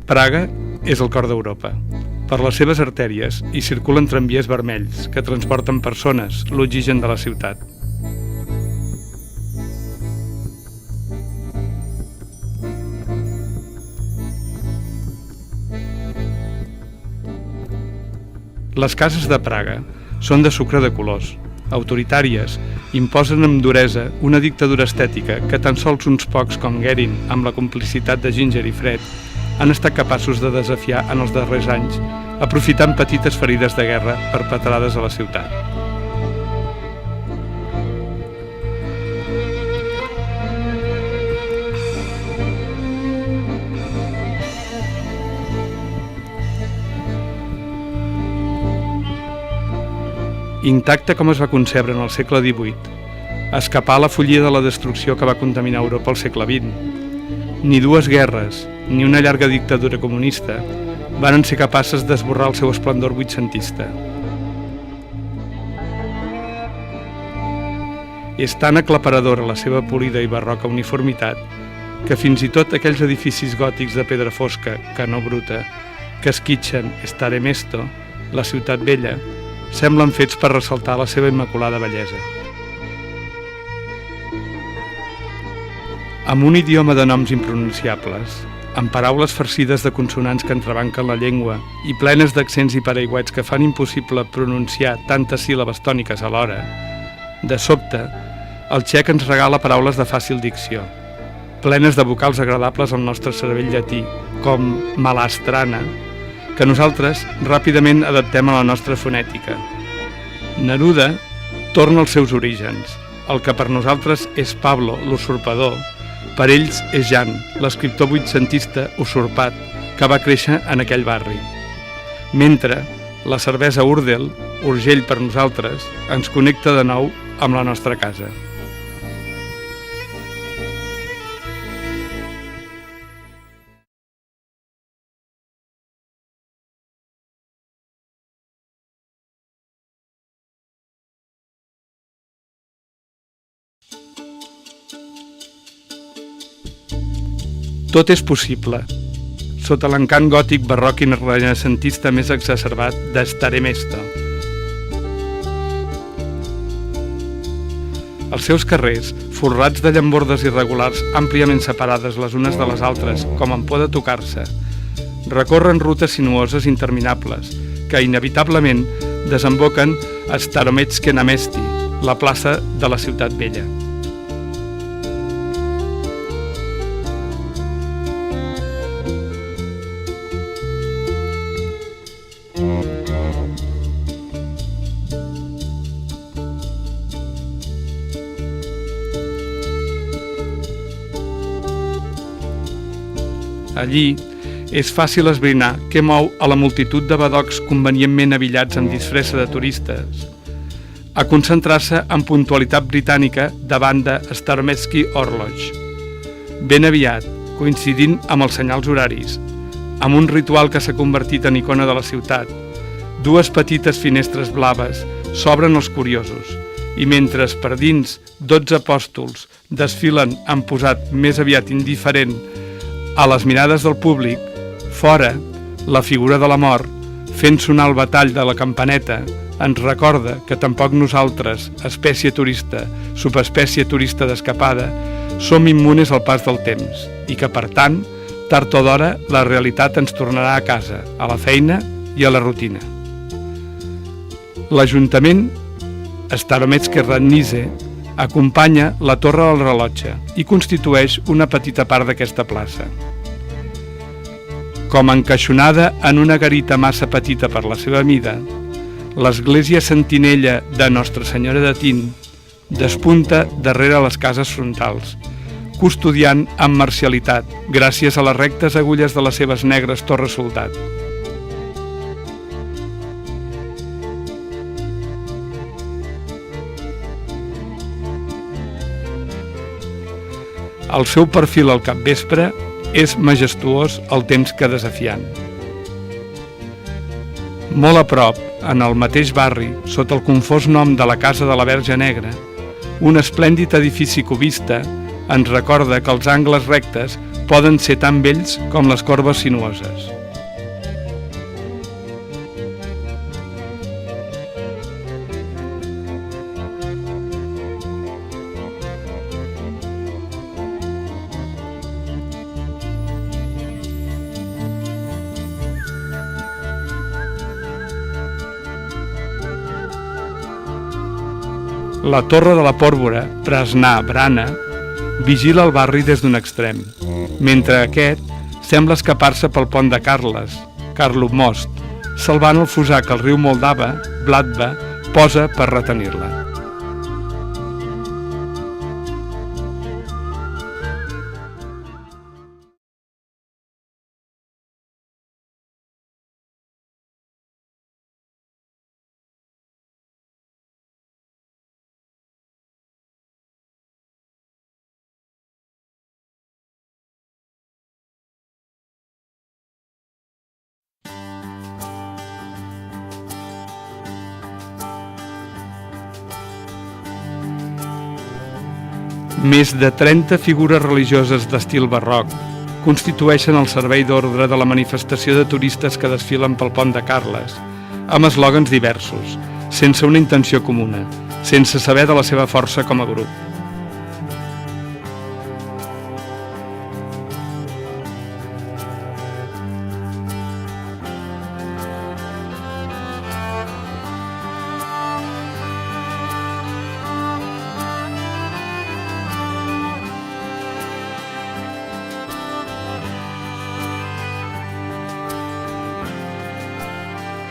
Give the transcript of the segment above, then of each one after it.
Praga és el cor d'Europa. Per les seves artèries hi circulen tramvies vermells que transporten persones, l'oxigen de la ciutat. Les cases de Praga són de sucre de colors, autoritàries, imposen amb duresa una dictadura estètica que tan sols uns pocs com Goering, amb la complicitat de Ginger i Fred, han estat capaços de desafiar en els darrers anys, aprofitant petites ferides de guerra perpetrades a la ciutat. Intacte com es va concebre en el segle XVIII, escapar a la follia de la destrucció que va contaminar Europa al segle XX. Ni dues guerres, ni una llarga dictadura comunista van ser capaces d'esborrar el seu esplendor vuitcentista. És tan aclaparadora la seva polida i barroca uniformitat que fins i tot aquells edificis gòtics de pedra fosca, que no bruta, que esquitxen Stare Mesto, la ciutat vella, semblen fets per ressaltar la seva immaculada bellesa. Amb un idioma de noms impronunciables, amb paraules farcides de consonants que entrebanquen la llengua i plenes d'accents i paraigüets que fan impossible pronunciar tantes síl·labes tòniques alhora, de sobte, el txec ens regala paraules de fàcil dicció, plenes de vocals agradables al nostre cervell llatí, com malastrana, que nosaltres ràpidament adaptem a la nostra fonètica. Neruda torna als seus orígens. El que per nosaltres és Pablo, l'usurpador, per ells és Jan, l'escriptor vuitcentista usurpat que va créixer en aquell barri. Mentre la cervesa Urdel, Urgell per nosaltres, ens connecta de nou amb la nostra casa. Tot és possible, sota l'encant gòtic barroc i renaixentista més exacerbat de Stare Mesto. Els seus carrers, folrats de llambordes irregulars àmpliament separades les unes de les altres, com en por de tocar-se, recorren rutes sinuoses interminables que inevitablement desemboquen a Starometsky na Mesti, la plaça de la ciutat vella. Allí és fàcil esbrinar què mou a la multitud de badocs convenientment avillats amb disfressa de turistes a concentrar-se en puntualitat britànica davant de Starometsky Horloge. Ben aviat, coincidint amb els senyals horaris, amb un ritual que s'ha convertit en icona de la ciutat, dues petites finestres blaves s'obren als curiosos i mentre per dins 12 apòstols desfilen amb posat més aviat indiferent a les mirades del públic, fora, la figura de la mort, fent sonar el batall de la campaneta, ens recorda que tampoc nosaltres, espècie turista, subespècie turista d'escapada, som immunes al pas del temps i que, per tant, tard o d'hora, la realitat ens tornarà a casa, a la feina i a la rutina. L'Ajuntament Starometsky Radnice acompanya la Torre del Rellotge i constitueix una petita part d'aquesta plaça. Com encaixonada en una garita massa petita per la seva mida, l'església sentinella de Nostra Senyora de Tin despunta darrere les cases frontals, custodiant amb marcialitat gràcies a les rectes agulles de les seves negres torres soldat. El seu perfil al capvespre és majestuós al temps que desafiant. Molt a prop, en el mateix barri, sota el confós nom de la Casa de la Verge Negra, un esplèndid edifici cubista ens recorda que els angles rectes poden ser tan vells com les corbes sinuoses. La Torre de la Pòrvora, Prasnar Brana, vigila el barri des d'un extrem, mentre aquest sembla escapar-se pel pont de Carles, Karlomost, salvant el fossar que el riu Moldava, Vlatva, posa per retenir-la. Més de 30 figures religioses d'estil barroc constitueixen el servei d'ordre de la manifestació de turistes que desfilen pel pont de Carles, amb eslògans diversos, sense una intenció comuna, sense saber de la seva força com a grup.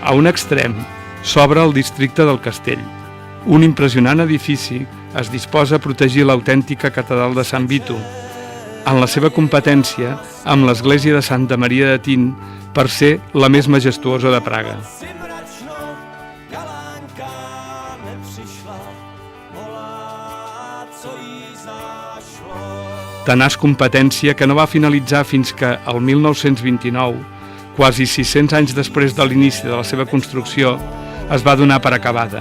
A un extrem s'obre el districte del Castell. Un impressionant edifici es disposa a protegir l'autèntica catedral de Sant Vito, en la seva competència amb l'església de Santa Maria de Tin per ser la més majestuosa de Praga. Tenaç competència que no va finalitzar fins que, el 1929, quasi 600 anys després de l'inici de la seva construcció, es va donar per acabada.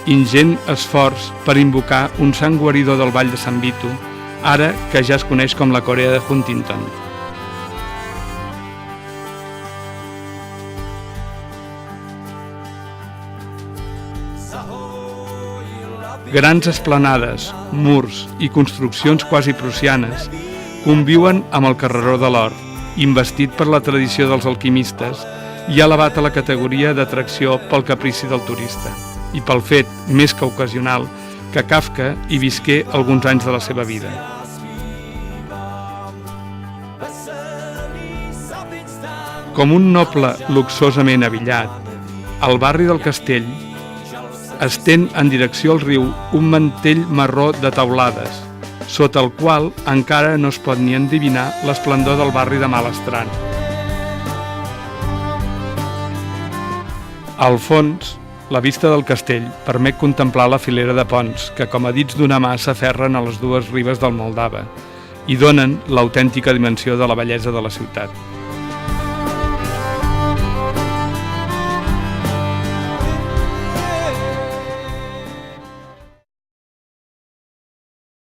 Ingent esforç per invocar un sant guaridor del Vall de Sant Vito, ara que ja es coneix com la Corea de Huntington. Grans esplanades, murs i construccions quasi prussianes conviuen amb el carreró de l'Or, investit per la tradició dels alquimistes i elevat a la categoria d'atracció pel caprici del turista i pel fet, més que ocasional, que Kafka hi visqué alguns anys de la seva vida. Com un noble luxosament abillat, al barri del Castell estén en direcció al riu un mantell marró de teulades, sota el qual encara no es pot ni endevinar l'esplendor del barri de Malestran. Al fons, la vista del castell permet contemplar la filera de ponts que, com a dits d'una mà, s'aferren a les dues ribes del Moldava i donen l'autèntica dimensió de la bellesa de la ciutat.